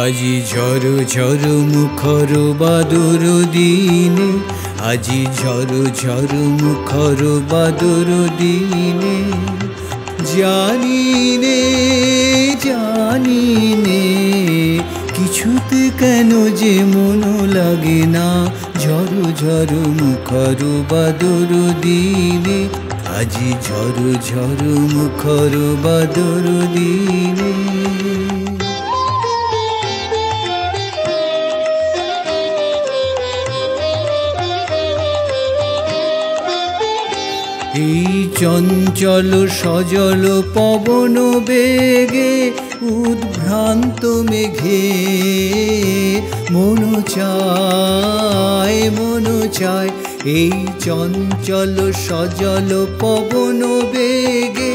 আজি ঝড় ঝড় মুখর বাদুর দিনে, আজি ঝড় ঝড় মুখর বাদুর দিনে। জানি নে জানি নে কিছুতে কেন যে মন লাগে না, ঝড় ঝড় মুখর বাদুর দিনে, আজি ঝড় ঝড় মুখর বাদুর দিনে। এই চঞ্চল সজল পবন বেগে উদ্ভ্রান্ত মেঘে মন চায়, এই চঞ্চল সজল পবন বেগে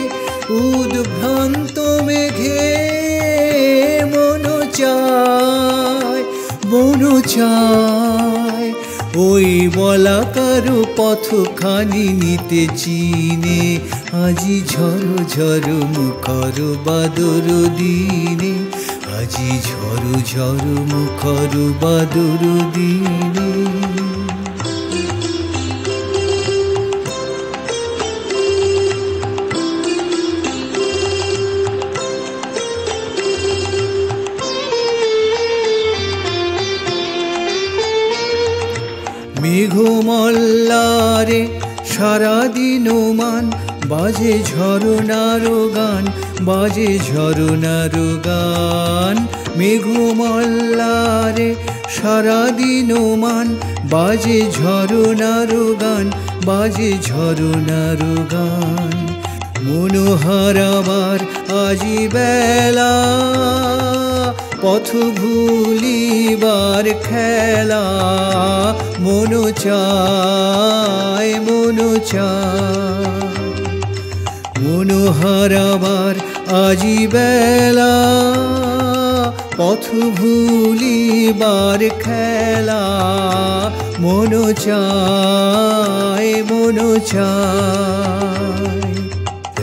উদ্ভ্রান্ত মেঘে মন চায়, ওই বলাকার পথখানি নিতে চিনে, আজি ঝড় ঝড় মুখর বাদুর দিনে, আজি ঝড় ঝড় মুখর বাদুর দিনে। মেঘমল্লারে সারাদিন মান, বাজে ঝরনার গান, বাজে ঝরনার গান। মেঘমল্লারে সারাদিন মান, বাজে ঝরনার গান, বাজে ঝরনার গান। মনোহারাবার আজি বেলা, পথ ভুলিবার খেলা, মন চায় মনোহারাবার আজি বেলা, পথ ভুলিবার খেলা, মন চায়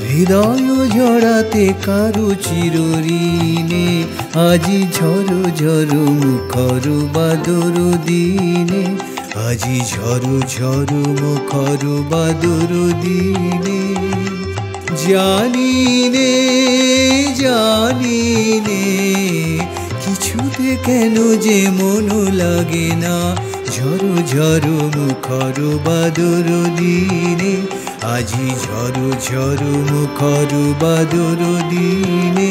হৃদয় জড়াতে কারু চিরঋণে, আজি ঝড় ঝড় মুখর বাদুর দিনে, আজি ঝড় ঝড় মুখর বাদুর দিনে। জানি নে কিছুতে কেন যে মন লাগে না, ঝড় ঝড় মুখর বাদুর দিনে, আজি ঝড় ঝড় মুখর বাদুর দিনে।